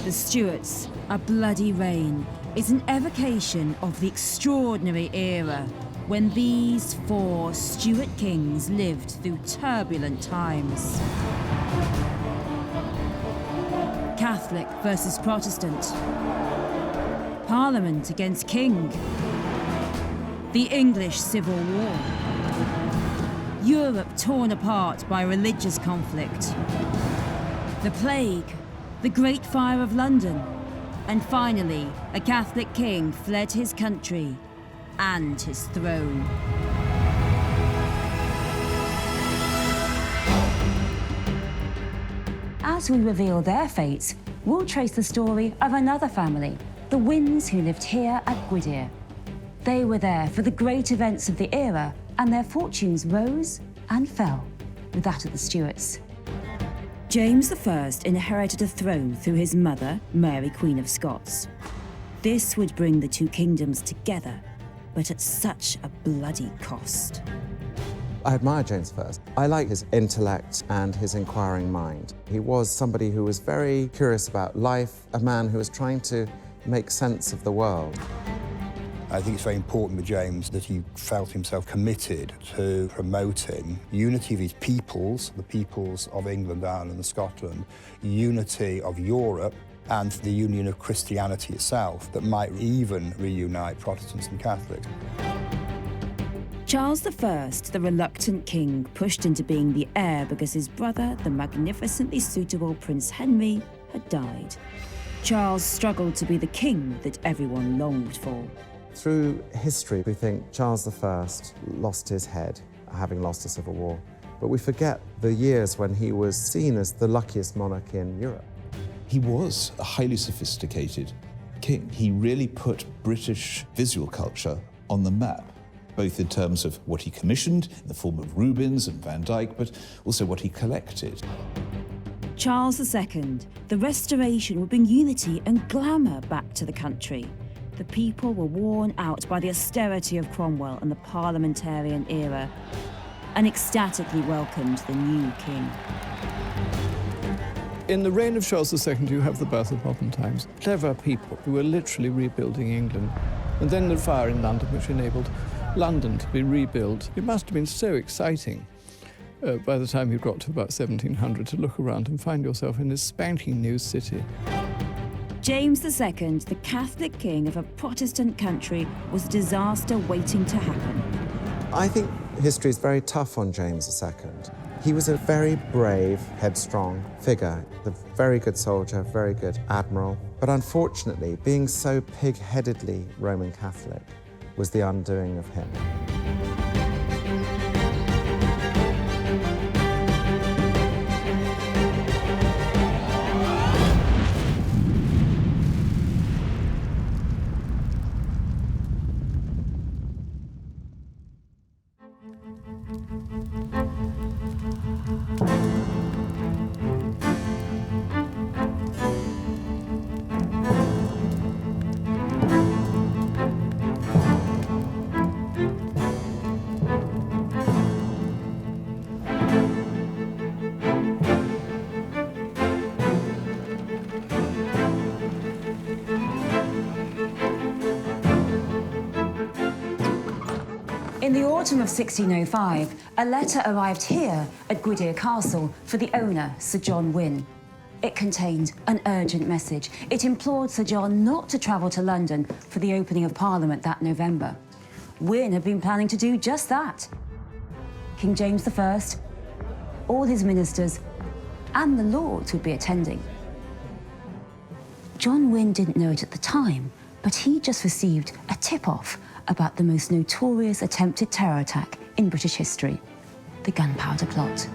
The Stuarts, a bloody reign, is an evocation of the extraordinary era when these four Stuart kings lived through turbulent times. Catholic versus Protestant. Parliament against king. The English Civil War. Europe torn apart by religious conflict. The Plague. The Great Fire of London. And finally, a Catholic king fled his country and his throne. As we reveal their fates, we'll trace the story of another family, the Wynns, who lived here at Gwydir. They were there for the great events of the era, and their fortunes rose and fell with that of the Stuarts. James I inherited a throne through his mother, Mary, Queen of Scots. This would bring the two kingdoms together, but at such a bloody cost. I admire James I. I like his intellect and his inquiring mind. He was somebody who was very curious about life, a man who was trying to make sense of the world. I think it's very important with James that he felt himself committed to promoting unity of his peoples, the peoples of England, Ireland and Scotland, unity of Europe, and the union of Christianity itself that might even reunite Protestants and Catholics. Charles I, the reluctant king, pushed into being the heir because his brother, the magnificently suitable Prince Henry, had died. Charles struggled to be the king that everyone longed for. Through history, we think Charles I lost his head, having lost a civil war. But we forget the years when he was seen as the luckiest monarch in Europe. He was a highly sophisticated king. He really put British visual culture on the map, both in terms of what he commissioned in the form of Rubens and Van Dyck, but also what he collected. Charles II, the restoration would bring unity and glamour back to the country. The people were worn out by the austerity of Cromwell and the parliamentarian era, and ecstatically welcomed the new king. In the reign of Charles II, you have the birth of modern times. Clever people who were literally rebuilding England. And then the fire in London, which enabled London to be rebuilt. It must have been so exciting by the time you got to about 1700 to look around and find yourself in this spanking new city. James II, the Catholic king of a Protestant country, was a disaster waiting to happen. I think history is very tough on James II. He was a very brave, headstrong figure, a very good soldier, very good admiral. But unfortunately, being so pig-headedly Roman Catholic was the undoing of him. In the autumn of 1605, a letter arrived here at Gwydir Castle for the owner, Sir John Wynn. It contained an urgent message. It implored Sir John not to travel to London for the opening of Parliament that November. Wynn had been planning to do just that. King James I, all his ministers, and the lords would be attending. John Wynn didn't know it at the time, but he just received a tip-off about the most notorious attempted terror attack in British history, the Gunpowder Plot.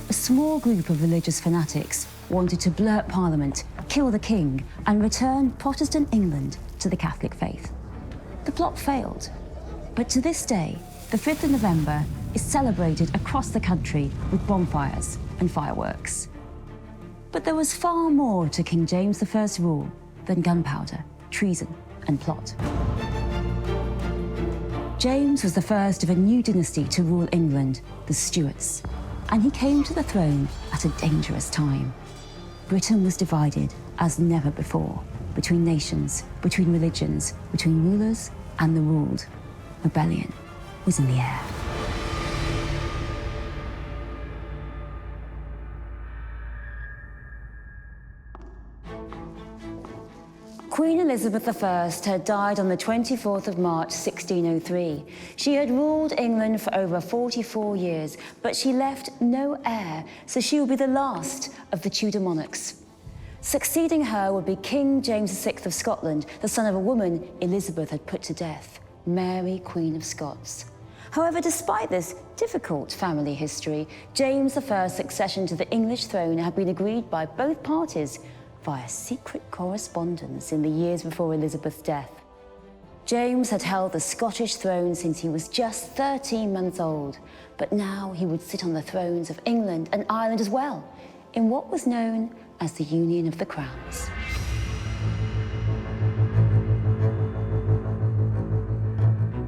A small group of religious fanatics wanted to blurt Parliament, kill the king, and return Protestant England to the Catholic faith. The plot failed, but to this day, the 5th of November is celebrated across the country with bonfires and fireworks. But there was far more to King James I's rule than gunpowder, treason, and plot. James was the first of a new dynasty to rule England, the Stuarts, and he came to the throne at a dangerous time. Britain was divided as never before, between nations, between religions, between rulers and the ruled. Rebellion was in the air. Queen Elizabeth I had died on the 24th of March, 1603. She had ruled England for over 44 years, but she left no heir, so she would be the last of the Tudor monarchs. Succeeding her would be King James VI of Scotland, the son of a woman Elizabeth had put to death, Mary, Queen of Scots. However, despite this difficult family history, James I's succession to the English throne had been agreed by both parties via secret correspondence in the years before Elizabeth's death. James had held the Scottish throne since he was just 13 months old, but now he would sit on the thrones of England and Ireland as well, in what was known as the Union of the Crowns.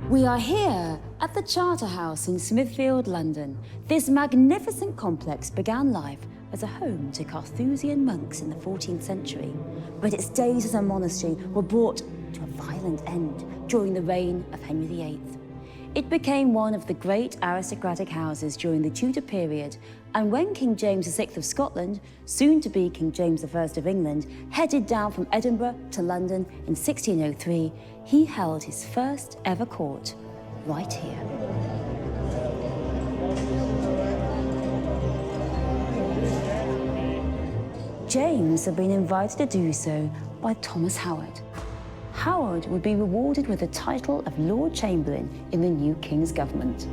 We are here at the Charterhouse in Smithfield, London. This magnificent complex began life as a home to Carthusian monks in the 14th century, but its days as a monastery were brought to a violent end during the reign of Henry VIII. It became one of the great aristocratic houses during the Tudor period, and when King James VI of Scotland, soon to be King James I of England, headed down from Edinburgh to London in 1603, he held his first ever court right here. James had been invited to do so by Thomas Howard. Howard would be rewarded with the title of Lord Chamberlain in the new King's government.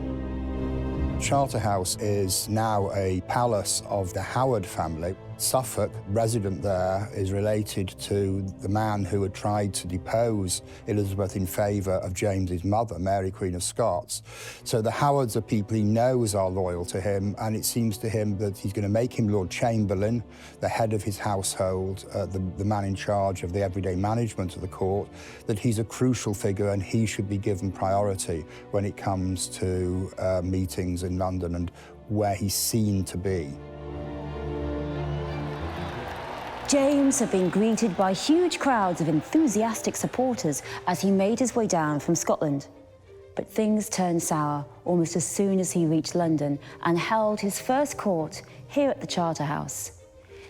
Charterhouse is now a palace of the Howard family. Suffolk, resident there, is related to the man who had tried to depose Elizabeth in favour of James's mother, Mary, Queen of Scots. So the Howards are people he knows are loyal to him, and it seems to him that he's going to make him Lord Chamberlain, the head of his household, the man in charge of the everyday management of the court, that he's a crucial figure and he should be given priority when it comes to meetings in London and where he's seen to be. James had been greeted by huge crowds of enthusiastic supporters as he made his way down from Scotland. But things turned sour almost as soon as he reached London and held his first court here at the Charterhouse.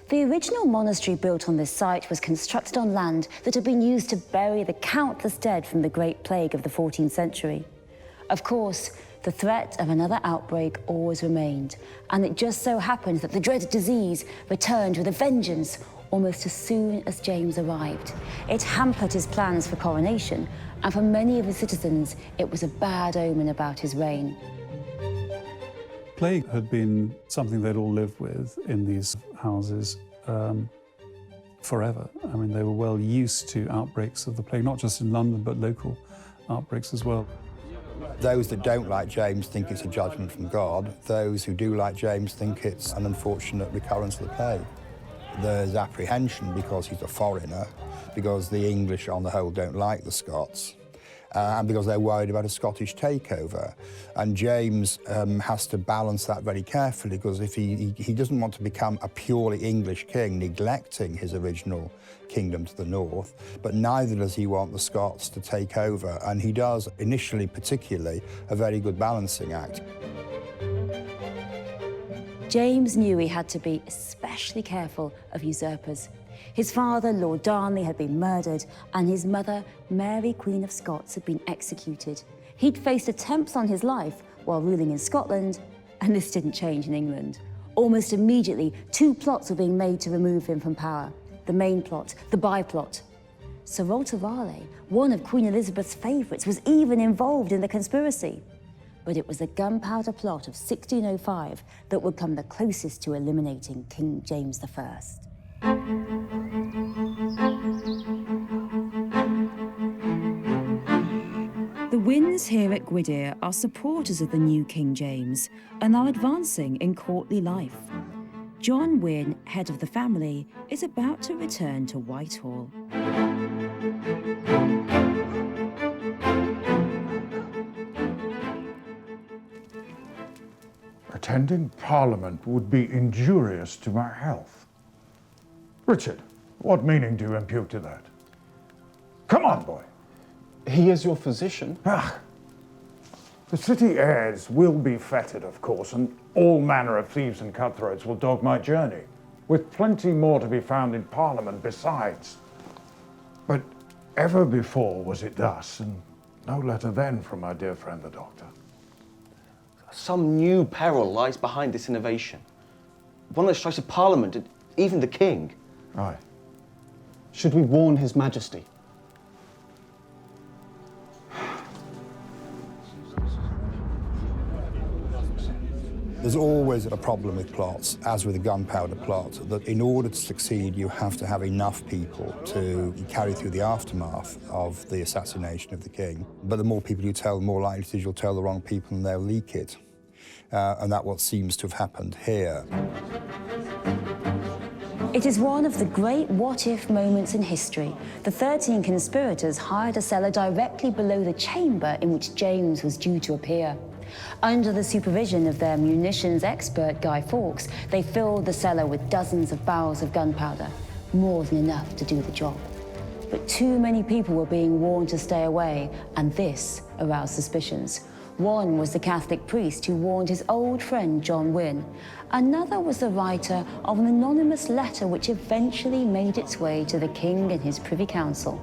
The original monastery built on this site was constructed on land that had been used to bury the countless dead from the Great Plague of the 14th century. Of course, the threat of another outbreak always remained, and it just so happened that the dreaded disease returned with a vengeance almost as soon as James arrived. It hampered his plans for coronation, and for many of his citizens, it was a bad omen about his reign. Plague had been something they'd all lived with in these houses forever. I mean, they were well used to outbreaks of the plague, not just in London, but local outbreaks as well. Those that don't like James think it's a judgment from God. Those who do like James think it's an unfortunate recurrence of the plague. There's apprehension because he's a foreigner, because the English on the whole don't like the Scots, and because they're worried about a Scottish takeover. And James has to balance that very carefully, because if he doesn't want to become a purely English king, neglecting his original kingdom to the north, but neither does he want the Scots to take over. And he does, initially particularly, a very good balancing act. James knew he had to be especially careful of usurpers. His father, Lord Darnley, had been murdered, and his mother, Mary, Queen of Scots, had been executed. He'd faced attempts on his life while ruling in Scotland, and this didn't change in England. Almost immediately, two plots were being made to remove him from power. The main plot, the by-plot. Sir Walter Raleigh, one of Queen Elizabeth's favourites, was even involved in the conspiracy. But it was the Gunpowder Plot of 1605 that would come the closest to eliminating King James I. The Wynns here at Gwydir are supporters of the new King James and are advancing in courtly life. John Wynn, head of the family, is about to return to Whitehall. Attending Parliament would be injurious to my health. Richard, what meaning do you impute to that? Come on, boy. He is your physician. Ah, the city heirs will be feted, of course, and all manner of thieves and cutthroats will dog my journey, with plenty more to be found in Parliament besides. But ever before was it thus, and no letter then from my dear friend the doctor. Some new peril lies behind this innovation. One that strikes at Parliament and even the king. Aye. Should we warn His Majesty? There's always a problem with plots, as with the Gunpowder Plot, that in order to succeed, you have to have enough people to carry through the aftermath of the assassination of the king. But the more people you tell, the more likely it is you'll tell the wrong people and they'll leak it. And that's what seems to have happened here. It is one of the great what-if moments in history. The 13 conspirators hired a cellar directly below the chamber in which James was due to appear. Under the supervision of their munitions expert, Guy Fawkes, they filled the cellar with dozens of barrels of gunpowder, more than enough to do the job. But too many people were being warned to stay away, and this aroused suspicions. One was the Catholic priest who warned his old friend Welsh Wynn. Another was the writer of an anonymous letter which eventually made its way to the king and his Privy Council.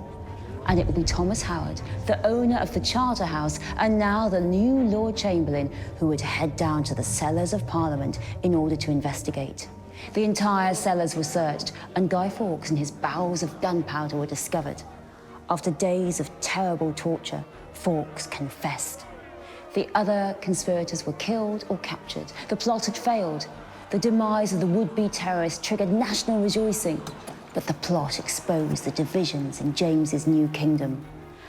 And it would be Thomas Howard, the owner of the Charterhouse and now the new Lord Chamberlain, who would head down to the cellars of Parliament in order to investigate. The entire cellars were searched, and Guy Fawkes and his barrels of gunpowder were discovered. After days of terrible torture, Fawkes confessed. The other conspirators were killed or captured. The plot had failed. The demise of the would-be terrorists triggered national rejoicing. But the plot exposed the divisions in James's new kingdom.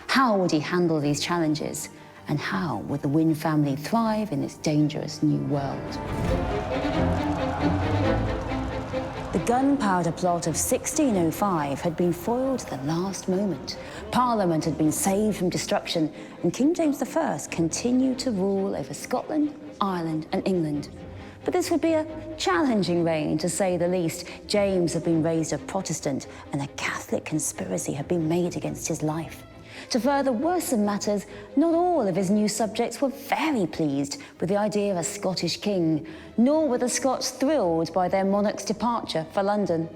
How would he handle these challenges? And how would the Wynn family thrive in this dangerous new world? The Gunpowder Plot of 1605 had been foiled at the last moment. Parliament had been saved from destruction, and King James I continued to rule over Scotland, Ireland, and England. But this would be a challenging reign, to say the least. James had been raised a Protestant, and a Catholic conspiracy had been made against his life. To further worsen matters, not all of his new subjects were very pleased with the idea of a Scottish king, nor were the Scots thrilled by their monarch's departure for London.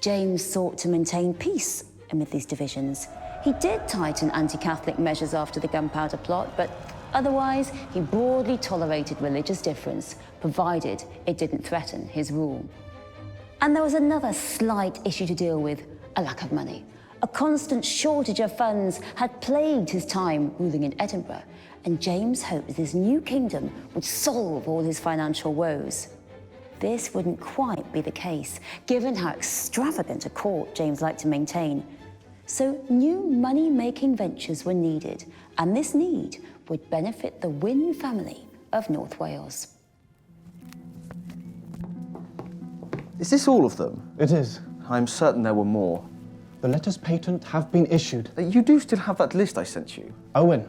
James sought to maintain peace amid these divisions. He did tighten anti-Catholic measures after the Gunpowder Plot, but otherwise, he broadly tolerated religious difference, provided it didn't threaten his rule. And there was another slight issue to deal with: a lack of money. A constant shortage of funds had plagued his time ruling in Edinburgh, and James hoped that his new kingdom would solve all his financial woes. This wouldn't quite be the case, given how extravagant a court James liked to maintain. So new money-making ventures were needed, and this need would benefit the Wynn family of North Wales. Is this all of them? It is. I'm certain there were more. The letters patent have been issued. You do still have that list I sent you? Owen,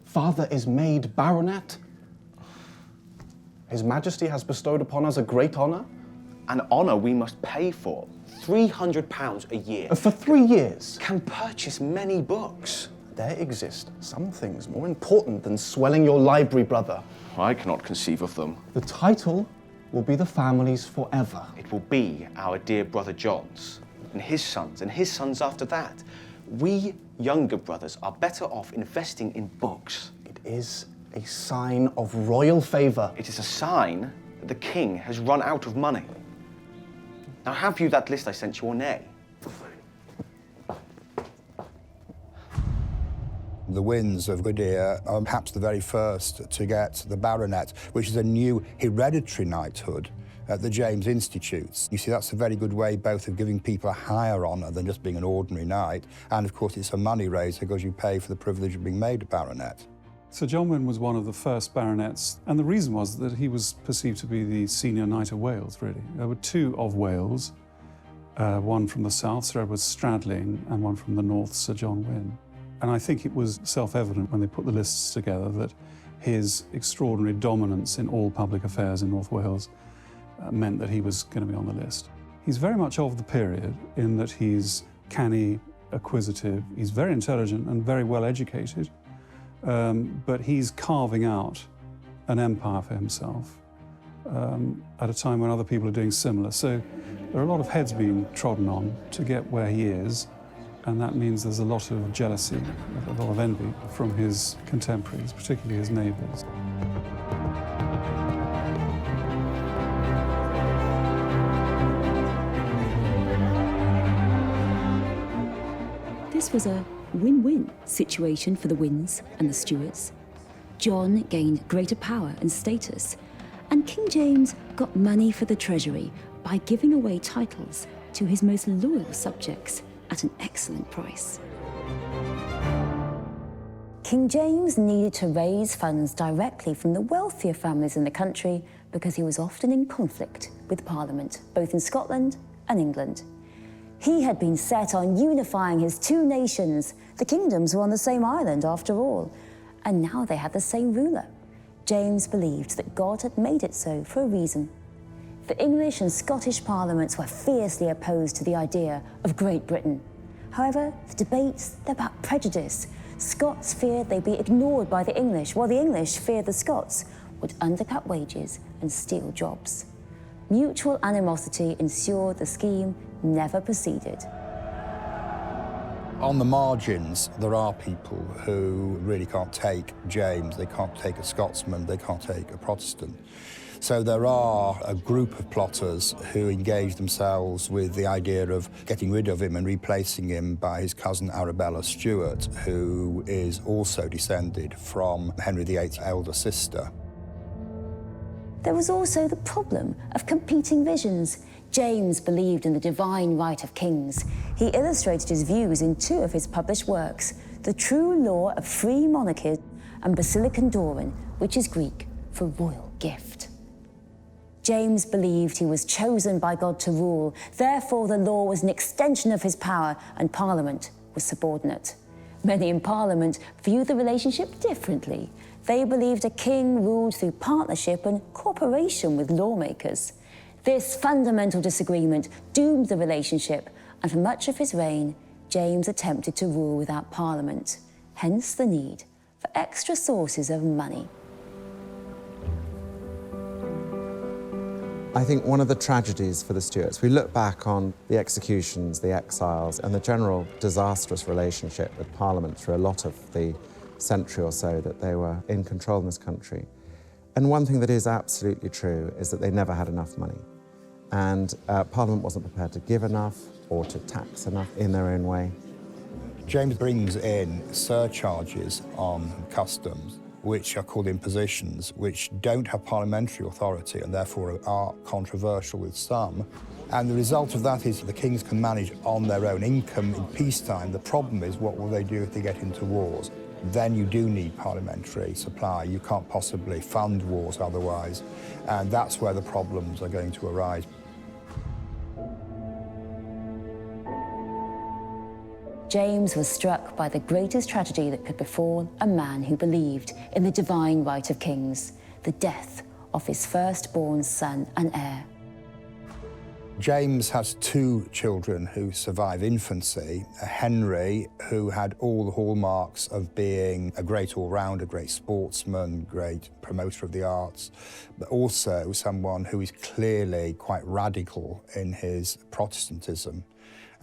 father is made baronet. His Majesty has bestowed upon us a great honour. An honour we must pay for. £300 a year. For 3 years. Can purchase many books. There exist some things more important than swelling your library, brother. I cannot conceive of them. The title will be the family's forever. It will be our dear brother John's, and his sons after that. We younger brothers are better off investing in books. It is a sign of royal favour. It is a sign that the king has run out of money. Now, have you that list I sent you, or nay? The Wynns of Gwydir are perhaps the very first to get the baronet, which is a new hereditary knighthood at the James Institutes. You see, that's a very good way both of giving people a higher honour than just being an ordinary knight, and of course it's a money raiser because you pay for the privilege of being made a baronet. So John Wynn was one of the first baronets, and the reason was that he was perceived to be the senior knight of Wales, really. There were two of Wales, one from the south, Sir Edward Stradling, and one from the north, Sir John Wynn. And I think it was self-evident when they put the lists together that his extraordinary dominance in all public affairs in North Wales meant that he was going to be on the list. He's very much of the period in that he's canny, acquisitive, he's very intelligent and very well educated, but he's carving out an empire for himself at a time when other people are doing similar. So there are a lot of heads being trodden on to get where he is, and that means there's a lot of jealousy, a lot of envy from his contemporaries, particularly his neighbours. This was a win-win situation for the Wynns and the Stuarts. John gained greater power and status, and King James got money for the treasury by giving away titles to his most loyal subjects at an excellent price. King James needed to raise funds directly from the wealthier families in the country because he was often in conflict with Parliament, both in Scotland and England. He had been set on unifying his two nations. The kingdoms were on the same island, after all, and now they had the same ruler. James believed that God had made it so for a reason. The English and Scottish parliaments were fiercely opposed to the idea of Great Britain. However, the debates, they're about prejudice. Scots feared they'd be ignored by the English, while the English feared the Scots would undercut wages and steal jobs. Mutual animosity ensured the scheme never proceeded. On the margins, there are people who really can't take James, they can't take a Scotsman, they can't take a Protestant. So there are a group of plotters who engage themselves with the idea of getting rid of him and replacing him by his cousin Arabella Stuart, who is also descended from Henry VIII's elder sister. There was also the problem of competing visions. James believed in the divine right of kings. He illustrated his views in two of his published works, The True Law of Free Monarchies and Basilican Doron, which is Greek for royal gift. James believed he was chosen by God to rule, therefore the law was an extension of his power and Parliament was subordinate. Many in Parliament viewed the relationship differently. They believed a king ruled through partnership and cooperation with lawmakers. This fundamental disagreement doomed the relationship, and for much of his reign, James attempted to rule without Parliament, hence the need for extra sources of money. I think one of the tragedies for the Stuarts, we look back on the executions, the exiles, and the general disastrous relationship with Parliament through a lot of the century or so that they were in control in this country. And one thing that is absolutely true is that they never had enough money. And Parliament wasn't prepared to give enough or to tax enough in their own way. James brings in surcharges on customs, which are called impositions, which don't have parliamentary authority and therefore are controversial with some. And the result of that is the kings can manage on their own income in peacetime. The problem is, what will they do if they get into wars? Then you do need parliamentary supply. You can't possibly fund wars otherwise. And that's where the problems are going to arise. James was struck by the greatest tragedy that could befall a man who believed in the divine right of kings, the death of his firstborn son and heir. James has two children who survive infancy. Henry, who had all the hallmarks of being a great all-rounder, great sportsman, great promoter of the arts, but also someone who is clearly quite radical in his Protestantism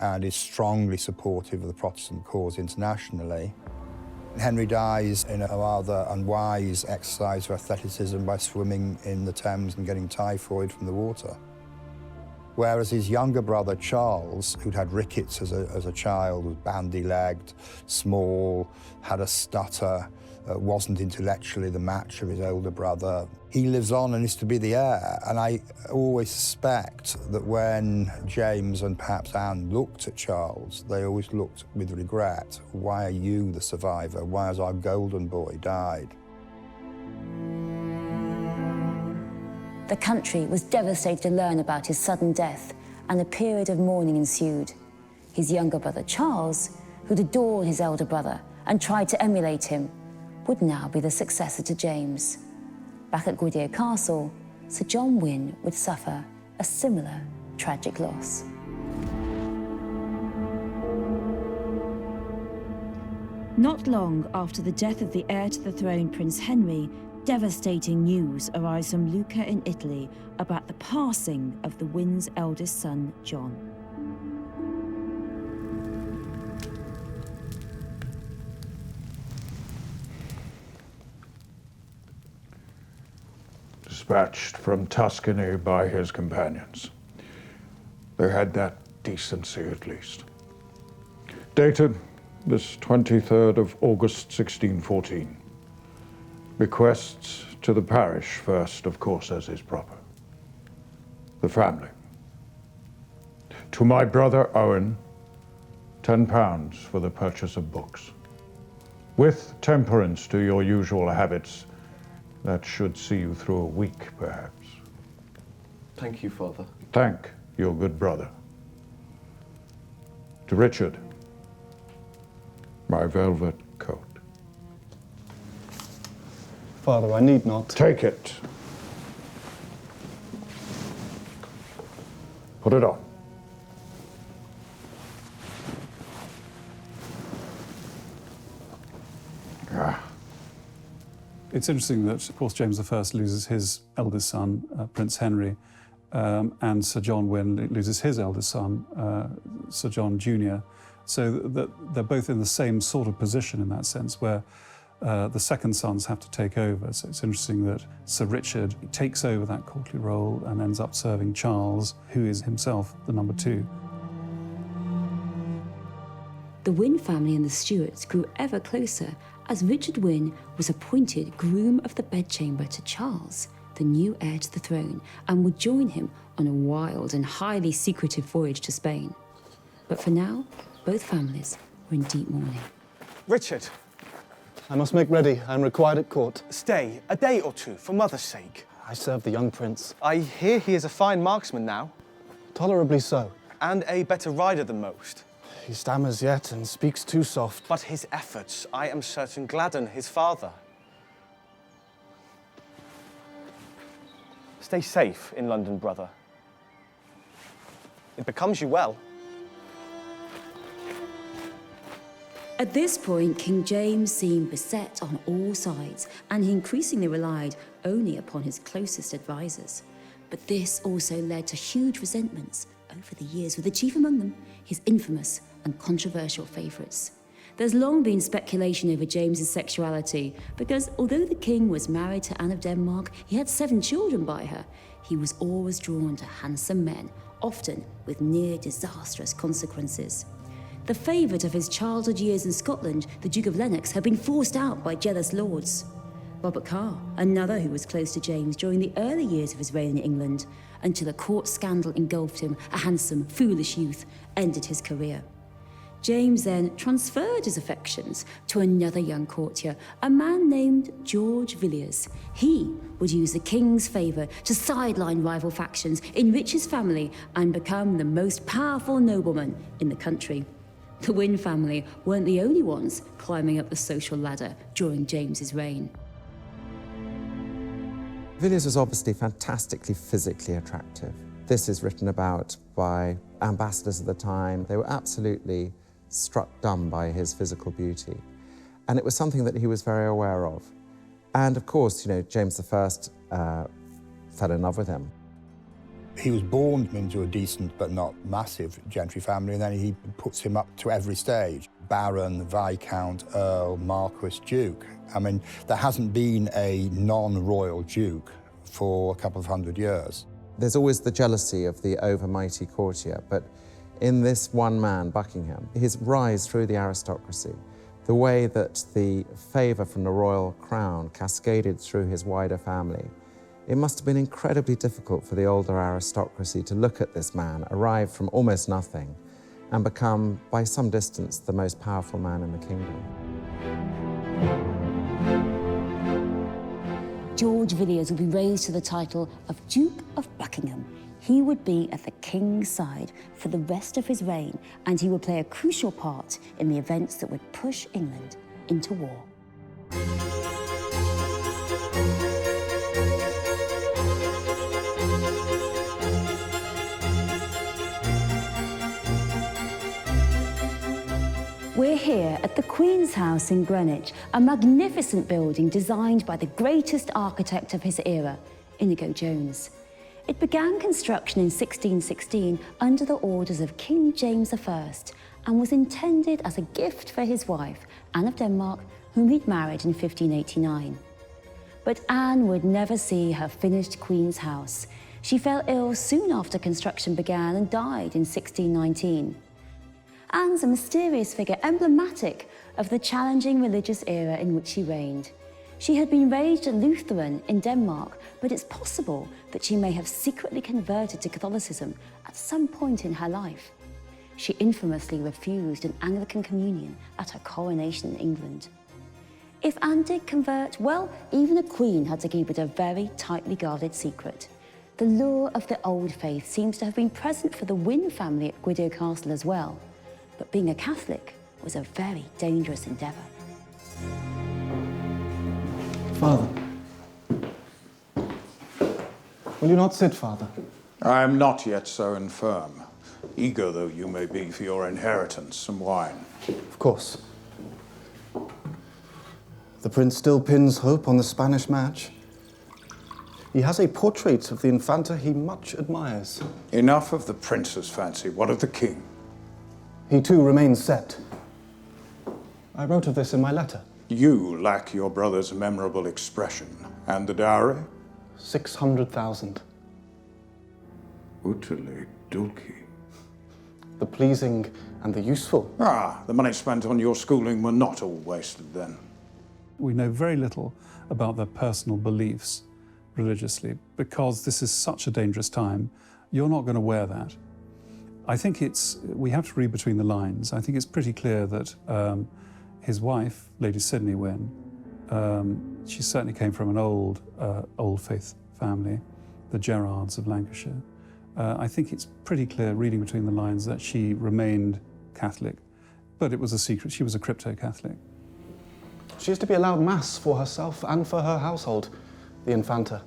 and is strongly supportive of the Protestant cause internationally. Henry dies in a rather unwise exercise of athleticism by swimming in the Thames and getting typhoid from the water. Whereas his younger brother, Charles, who'd had rickets as a child, was bandy-legged, small, had a stutter, wasn't intellectually the match of his older brother. He lives on and is to be the heir, and I always suspect that when James and perhaps Anne looked at Charles, they always looked with regret. Why are you the survivor? Why has our golden boy died? The country was devastated to learn about his sudden death, and a period of mourning ensued. His younger brother Charles, who'd adored his elder brother and tried to emulate him, would now be the successor to James. Back at Gwydir Castle, Sir John Wynn would suffer a similar tragic loss. Not long after the death of the heir to the throne, Prince Henry, devastating news arrives from Lucca in Italy about the passing of the Wynn's eldest son, John. Dispatched from Tuscany by his companions. They had that decency at least. Dated this 23rd of August 1614. Bequests to the parish first, of course, as is proper. The family. To my brother Owen, £10 for the purchase of books. With temperance to your usual habits, that should see you through a week, perhaps. Thank you, Father. Thank your good brother. To Richard, my velvet coat. Father, I need not. Take it. Put it on. It's interesting that, of course, James I loses his eldest son, Prince Henry, and Sir John Wynn loses his eldest son, Sir John Jr., so that they're both in the same sort of position in that sense, where the second sons have to take over. So it's interesting that Sir Richard takes over that courtly role and ends up serving Charles, who is himself the number 2. The Wynn family and the Stuarts grew ever closer as Richard Wynn was appointed groom of the bedchamber to Charles, the new heir to the throne, and would join him on a wild and highly secretive voyage to Spain. But for now, both families were in deep mourning. Richard! I must make ready. I am required at court. Stay a day or two, for mother's sake. I serve the young prince. I hear he is a fine marksman now. Tolerably so. And a better rider than most. He stammers yet and speaks too soft. But his efforts, I am certain, gladden his father. Stay safe in London, brother. It becomes you well. At this point, King James seemed beset on all sides, and he increasingly relied only upon his closest advisors. But this also led to huge resentments over the years, with the chief among them his infamous and controversial favourites. There's long been speculation over James's sexuality, because although the king was married to Anne of Denmark, he had 7 children by her. He was always drawn to handsome men, often with near disastrous consequences. The favourite of his childhood years in Scotland, the Duke of Lennox, had been forced out by jealous lords. Robert Carr, another who was close to James during the early years of his reign in England, until a court scandal engulfed him, a handsome, foolish youth, ended his career. James then transferred his affections to another young courtier, a man named George Villiers. He would use the king's favour to sideline rival factions, enrich his family, and become the most powerful nobleman in the country. The Wynn family weren't the only ones climbing up the social ladder during James's reign. Villiers was obviously fantastically physically attractive. This is written about by ambassadors at the time. They were absolutely struck dumb by his physical beauty. And it was something that he was very aware of. And of course, James I fell in love with him. He was born into a decent but not massive gentry family, and then he puts him up to every stage. Baron, Viscount, Earl, Marquis, Duke. I mean, there hasn't been a non-royal duke for a couple of 100 years. There's always the jealousy of the overmighty courtier, but in this one man, Buckingham, his rise through the aristocracy, the way that the favour from the royal crown cascaded through his wider family, it must have been incredibly difficult for the older aristocracy to look at this man, arrive from almost nothing, and become, by some distance, the most powerful man in the kingdom. George Villiers would be raised to the title of Duke of Buckingham. He would be at the king's side for the rest of his reign, and he would play a crucial part in the events that would push England into war. We're here at the Queen's House in Greenwich, a magnificent building designed by the greatest architect of his era, Inigo Jones. It began construction in 1616 under the orders of King James I and was intended as a gift for his wife, Anne of Denmark, whom he'd married in 1589. But Anne would never see her finished Queen's House. She fell ill soon after construction began and died in 1619. Anne's a mysterious figure emblematic of the challenging religious era in which she reigned. She had been raised a Lutheran in Denmark, but it's possible that she may have secretly converted to Catholicism at some point in her life. She infamously refused an Anglican communion at her coronation in England. If Anne did convert, well, even a queen had to keep it a very tightly guarded secret. The lure of the old faith seems to have been present for the Wynn family at Gwydir Castle as well. But being a Catholic was a very dangerous endeavour. Father. Will you not sit, Father? I am not yet so infirm, eager though you may be for your inheritance, some wine. Of course. The Prince still pins hope on the Spanish match. He has a portrait of the Infanta he much admires. Enough of the Prince's fancy. What of the King? He too remains set. I wrote of this in my letter. You lack your brother's memorable expression. And the dowry? 600,000. Utile dulci. The pleasing and the useful. Ah, the money spent on your schooling were not all wasted then. We know very little about their personal beliefs religiously because this is such a dangerous time. You're not going to wear that. I think we have to read between the lines. I think it's pretty clear that his wife, Lady Sidney Wynn, she certainly came from an old faith family, the Gerards of Lancashire. I think it's pretty clear, reading between the lines, that she remained Catholic, but it was a secret. She was a crypto-Catholic. She is to be allowed mass for herself and for her household, the Infanta.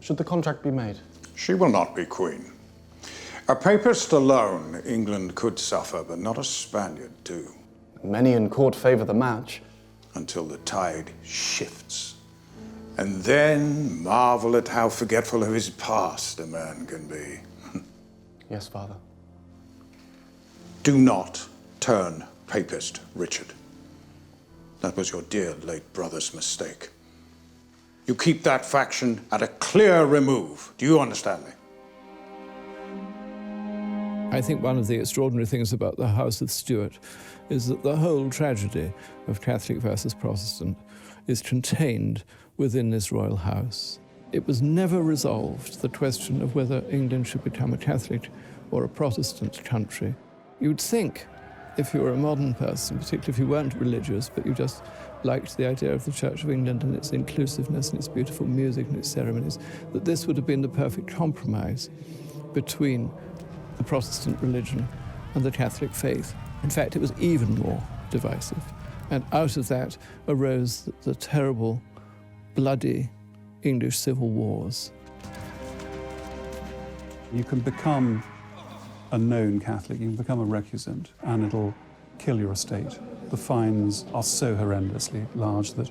Should the contract be made? She will not be queen. A papist alone England could suffer, but not a Spaniard too. Many in court favour the match. Until the tide shifts. And then marvel at how forgetful of his past a man can be. Yes, Father. Do not turn papist, Richard. That was your dear late brother's mistake. You keep that faction at a clear remove. Do you understand me? I think one of the extraordinary things about the House of Stuart is that the whole tragedy of Catholic versus Protestant is contained within this royal house. It was never resolved, the question of whether England should become a Catholic or a Protestant country. You'd think, if you were a modern person, particularly if you weren't religious, but you just liked the idea of the Church of England and its inclusiveness and its beautiful music and its ceremonies, that this would have been the perfect compromise between the Protestant religion and the Catholic faith. In fact, it was even more divisive. And out of that arose the terrible, bloody English civil wars. You can become a known Catholic, you can become a recusant, and it'll kill your estate. The fines are so horrendously large that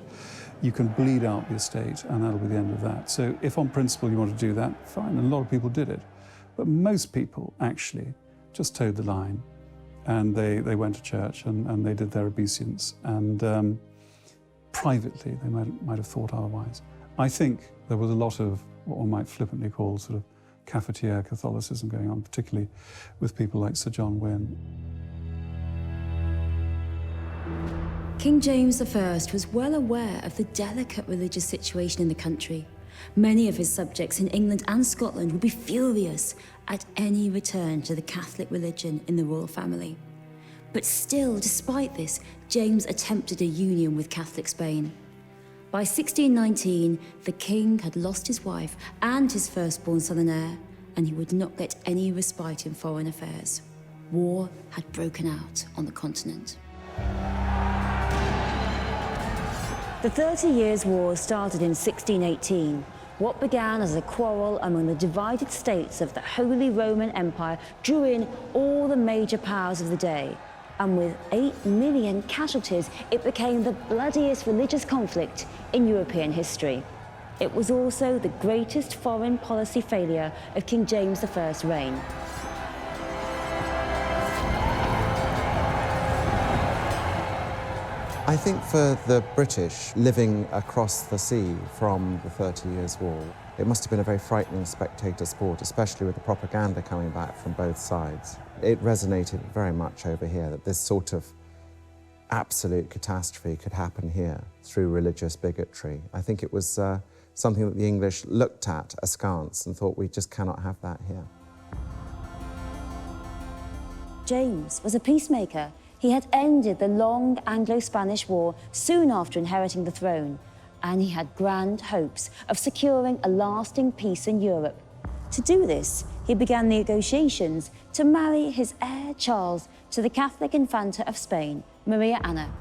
you can bleed out the estate, and that'll be the end of that. So if on principle you want to do that, fine, and a lot of people did it. But most people actually just towed the line, and they went to church and they did their obeisance, and privately they might have thought otherwise. I think there was a lot of what one might flippantly call sort of cafetiere Catholicism going on, particularly with people like Sir John Wynn. King James I was well aware of the delicate religious situation in the country. Many of his subjects in England and Scotland would be furious at any return to the Catholic religion in the royal family. But still, despite this, James attempted a union with Catholic Spain. By 1619, the king had lost his wife and his firstborn son and heir, and he would not get any respite in foreign affairs. War had broken out on the continent. The 30 Years' War started in 1618. What began as a quarrel among the divided states of the Holy Roman Empire drew in all the major powers of the day. and with 8 million casualties, it became the bloodiest religious conflict in European history. It was also the greatest foreign policy failure of King James I's reign. I think for the British living across the sea from the 30 Years' War, it must have been a very frightening spectator sport, especially with the propaganda coming back from both sides. It resonated very much over here that this sort of absolute catastrophe could happen here through religious bigotry. I think it was something that the English looked at askance and thought, we just cannot have that here. James was a peacemaker. He had ended the long Anglo-Spanish War soon after inheriting the throne, and he had grand hopes of securing a lasting peace in Europe. To do this, he began negotiations to marry his heir Charles to the Catholic Infanta of Spain, Maria Anna.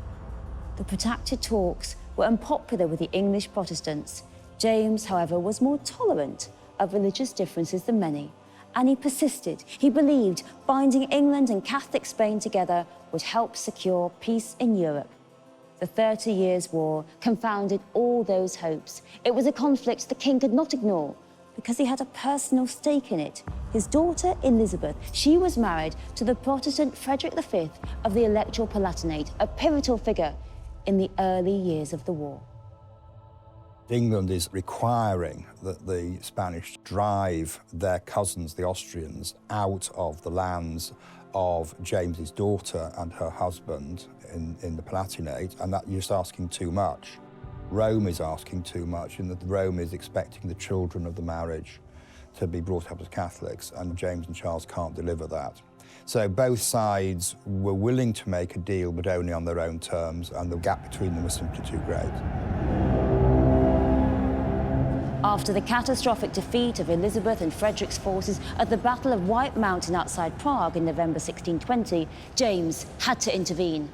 The protracted talks were unpopular with the English Protestants. James, however, was more tolerant of religious differences than many, and he persisted. He believed binding England and Catholic Spain together would help secure peace in Europe. The 30 Years' War confounded all those hopes. It was a conflict the king could not ignore because he had a personal stake in it. His daughter, Elizabeth, she was married to the Protestant Frederick V of the Electoral Palatinate, a pivotal figure in the early years of the war. England is requiring that the Spanish drive their cousins, the Austrians, out of the lands of James's daughter and her husband in the Palatinate, and that you're just asking too much. Rome is asking too much, in that Rome is expecting the children of the marriage to be brought up as Catholics, and James and Charles can't deliver that. So both sides were willing to make a deal, but only on their own terms, and the gap between them was simply too great. After the catastrophic defeat of Elizabeth and Frederick's forces at the Battle of White Mountain outside Prague in November 1620, James had to intervene.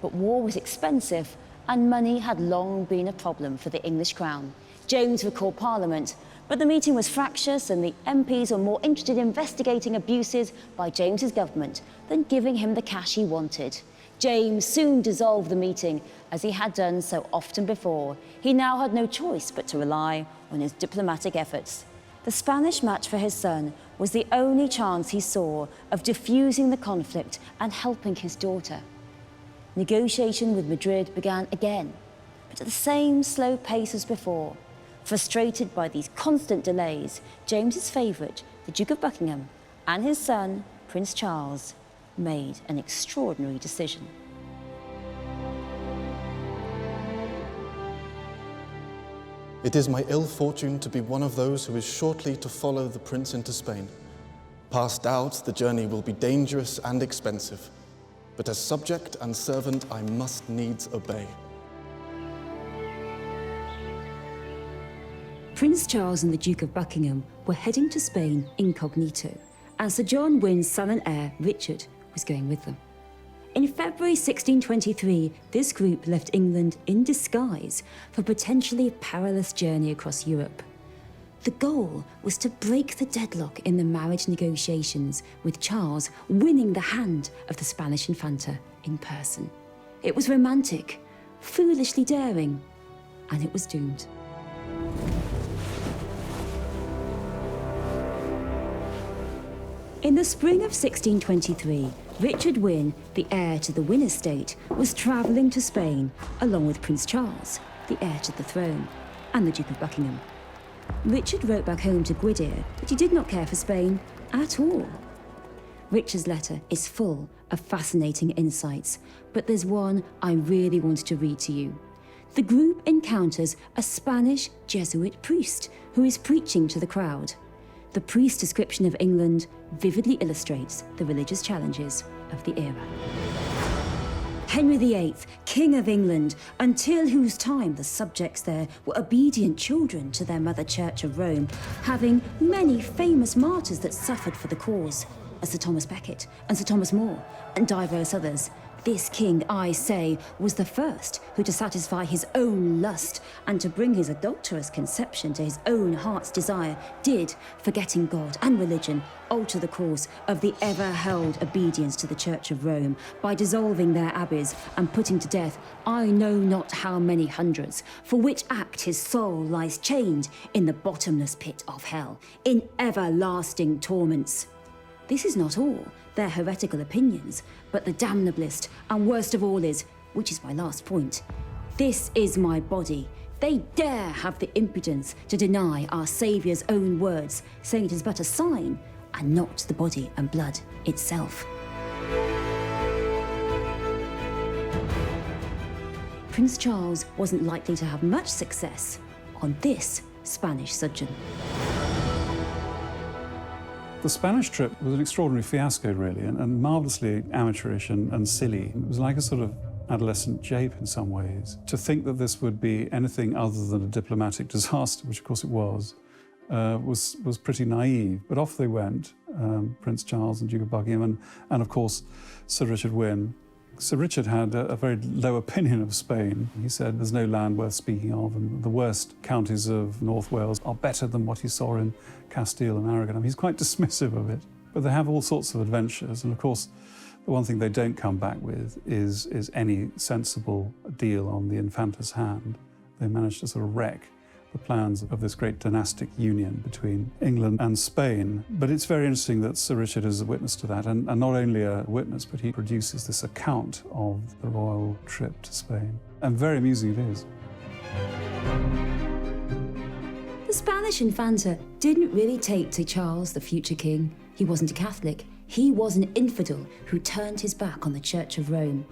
But war was expensive, and money had long been a problem for the English crown. James recalled Parliament, but the meeting was fractious and the MPs were more interested in investigating abuses by James's government than giving him the cash he wanted. James soon dissolved the meeting, as he had done so often before. He now had no choice but to rely on his diplomatic efforts. The Spanish match for his son was the only chance he saw of diffusing the conflict and helping his daughter. Negotiation with Madrid began again, but at the same slow pace as before. Frustrated by these constant delays, James's favourite, the Duke of Buckingham, and his son, Prince Charles, made an extraordinary decision. It is my ill fortune to be one of those who is shortly to follow the prince into Spain. Passed out, the journey will be dangerous and expensive, but as subject and servant, I must needs obey. Prince Charles and the Duke of Buckingham were heading to Spain incognito, and Sir John Wynn's son and heir, Richard, was going with them. In February 1623, this group left England in disguise for a potentially perilous journey across Europe. The goal was to break the deadlock in the marriage negotiations, with Charles winning the hand of the Spanish Infanta in person. It was romantic, foolishly daring, and it was doomed. In the spring of 1623, Richard Wynn, the heir to the Wynn estate, was travelling to Spain along with Prince Charles, the heir to the throne, and the Duke of Buckingham. Richard wrote back home to Gwydir that he did not care for Spain at all. Richard's letter is full of fascinating insights, but there's one I really wanted to read to you. The group encounters a Spanish Jesuit priest who is preaching to the crowd. The priest's description of England vividly illustrates the religious challenges of the era. Henry VIII, King of England, until whose time the subjects there were obedient children to their mother church of Rome, having many famous martyrs that suffered for the cause, as Sir Thomas Becket and Sir Thomas More, and diverse others. This king, I say, was the first who, to satisfy his own lust and to bring his adulterous conception to his own heart's desire, did, forgetting God and religion, alter the course of the ever-held obedience to the Church of Rome by dissolving their abbeys and putting to death I know not how many hundreds, for which act his soul lies chained in the bottomless pit of hell, in everlasting torments. This is not all their heretical opinions, but the damnablest and worst of all is, which is my last point, this is my body. They dare have the impudence to deny our Saviour's own words, saying it is but a sign and not the body and blood itself. Prince Charles wasn't likely to have much success on this Spanish sojourn. The Spanish trip was an extraordinary fiasco, really, and marvellously amateurish and silly. It was like a sort of adolescent jape in some ways. To think that this would be anything other than a diplomatic disaster, which of course it was pretty naive. But off they went, Prince Charles and Duke of Buckingham, and of course Sir Richard Wynn. Sir Richard had a very low opinion of Spain. He said there's no land worth speaking of, and the worst counties of North Wales are better than what he saw in Castile and Aragon. I mean, he's quite dismissive of it. But they have all sorts of adventures, and of course, the one thing they don't come back with is any sensible deal on the Infanta's hand. They managed to sort of wreck the plans of this great dynastic union between England and Spain. But it's very interesting that Sir Richard is a witness to that, and not only a witness, but he produces this account of the royal trip to Spain. And very amusing it is. The Spanish Infanta didn't really take to Charles, the future king. He wasn't a Catholic. He was an infidel who turned his back on the Church of Rome.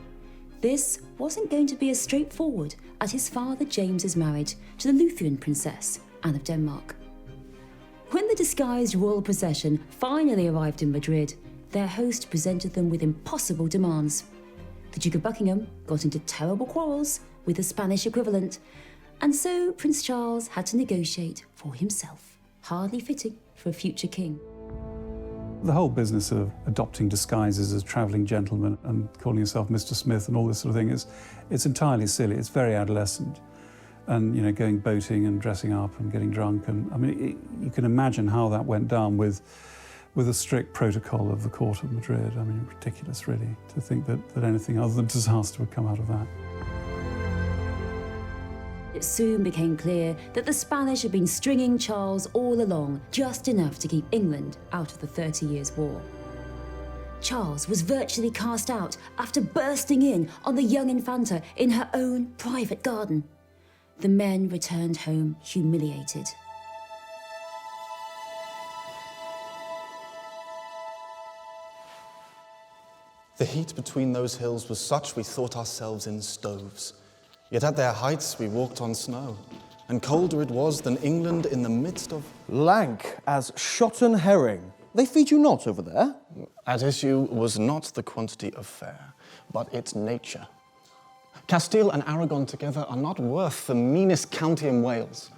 This wasn't going to be as straightforward as his father James's marriage to the Lutheran princess, Anne of Denmark. When the disguised royal procession finally arrived in Madrid, their host presented them with impossible demands. The Duke of Buckingham got into terrible quarrels with the Spanish equivalent, and so Prince Charles had to negotiate for himself, hardly fitting for a future king. The whole business of adopting disguises as travelling gentlemen and calling yourself Mr. Smith and all this sort of thing it's entirely silly. It's very adolescent. And, you know, going boating and dressing up and getting drunk. And I mean, you can imagine how that went down with a strict protocol of the court of Madrid. I mean, ridiculous, really, to think that anything other than disaster would come out of that. It soon became clear that the Spanish had been stringing Charles all along, just enough to keep England out of the 30 Years' War. Charles was virtually cast out after bursting in on the young Infanta in her own private garden. The men returned home humiliated. The heat between those hills was such we thought ourselves in stoves. Yet at their heights we walked on snow, and colder it was than England in the midst of... Lank as shotton herring. They feed you not over there? At issue was not the quantity of fare, but its nature. Castile and Aragon together are not worth the meanest county in Wales.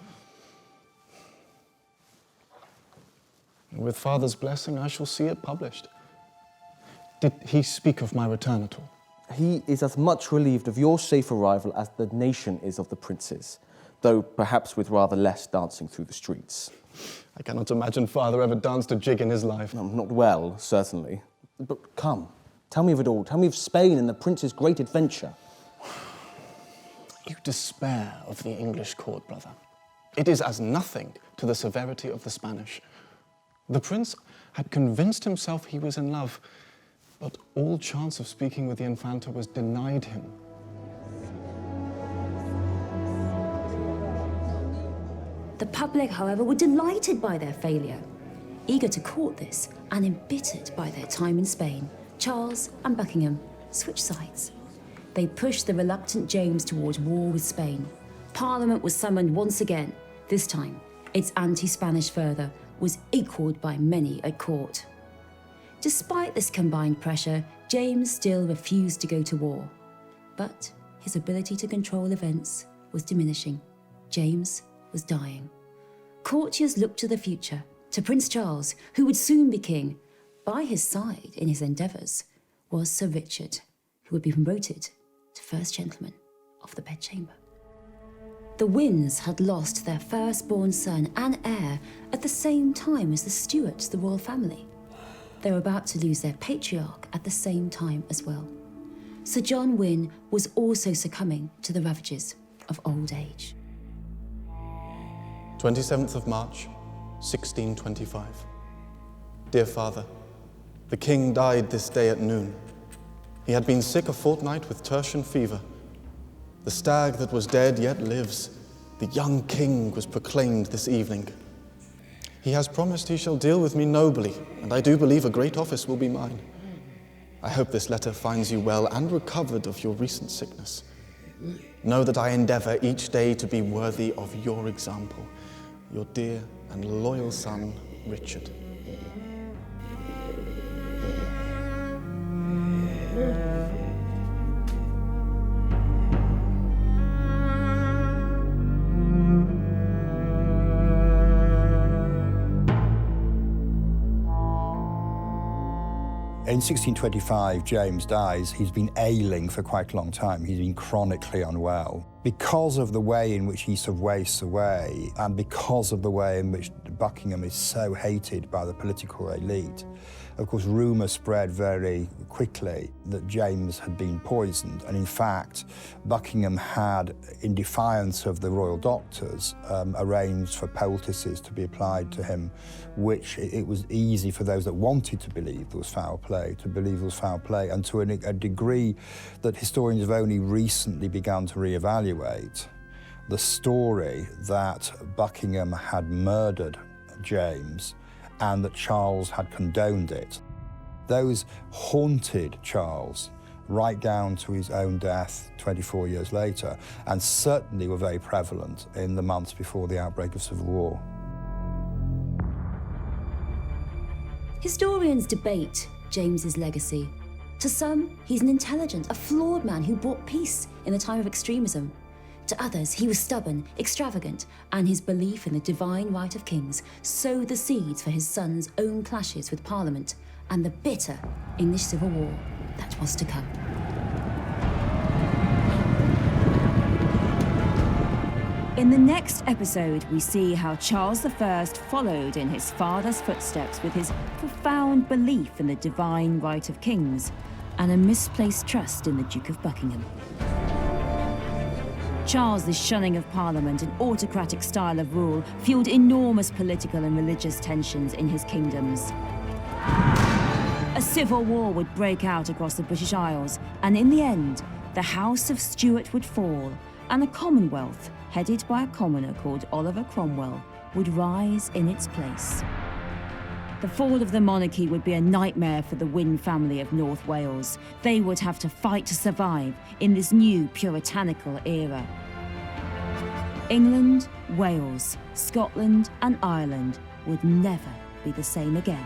With father's blessing, I shall see it published. Did he speak of my return at all? He is as much relieved of your safe arrival as the nation is of the prince's, though perhaps with rather less dancing through the streets. I cannot imagine father ever danced a jig in his life. No, not well, certainly. But come, tell me of it all. Tell me of Spain and the prince's great adventure. You despair of the English court, brother. It is as nothing to the severity of the Spanish. The prince had convinced himself he was in love, but all chance of speaking with the Infanta was denied him. The public, however, were delighted by their failure. Eager to court this and embittered by their time in Spain, Charles and Buckingham switched sides. They pushed the reluctant James towards war with Spain. Parliament was summoned once again. This time, its anti-Spanish fervour was equalled by many at court. Despite this combined pressure, James still refused to go to war. But his ability to control events was diminishing. James was dying. Courtiers looked to the future, to Prince Charles, who would soon be king. By his side in his endeavours was Sir Richard, who would be promoted to First Gentleman of the Bedchamber. The Wynns had lost their firstborn son and heir at the same time as the Stuarts, the royal family. They were about to lose their patriarch at the same time as well. Sir John Wynn was also succumbing to the ravages of old age. 27th of March, 1625. Dear Father, the King died this day at noon. He had been sick a fortnight with tertian fever. The stag that was dead yet lives. The young King was proclaimed this evening. He has promised he shall deal with me nobly, and I do believe a great office will be mine. I hope this letter finds you well and recovered of your recent sickness. Know that I endeavour each day to be worthy of your example. Your dear and loyal son, Richard. In 1625, James dies. He's been ailing for quite a long time. He's been chronically unwell. Because of the way in which he sort of wastes away, and because of the way in which Buckingham is so hated by the political elite, of course, rumour spread very quickly that James had been poisoned. And in fact, Buckingham had, in defiance of the royal doctors, arranged for poultices to be applied to him, which it was easy for those that wanted to believe there was foul play, to believe there was foul play, and to a degree that historians have only recently begun to reevaluate the story that Buckingham had murdered James and that Charles had condoned it. Those haunted Charles right down to his own death 24 years later, and certainly were very prevalent in the months before the outbreak of civil war. Historians debate James's legacy. To some, he's an intelligent, a flawed man who brought peace in a time of extremism. To others, he was stubborn, extravagant, and his belief in the divine right of kings sowed the seeds for his son's own clashes with Parliament and the bitter English Civil War that was to come. In the next episode, we see how Charles I followed in his father's footsteps with his profound belief in the divine right of kings and a misplaced trust in the Duke of Buckingham. Charles's shunning of Parliament and autocratic style of rule fueled enormous political and religious tensions in his kingdoms. A civil war would break out across the British Isles, and in the end, the House of Stuart would fall, and a Commonwealth, headed by a commoner called Oliver Cromwell, would rise in its place. The fall of the monarchy would be a nightmare for the Wynn family of North Wales. They would have to fight to survive in this new puritanical era. England, Wales, Scotland, and Ireland would never be the same again.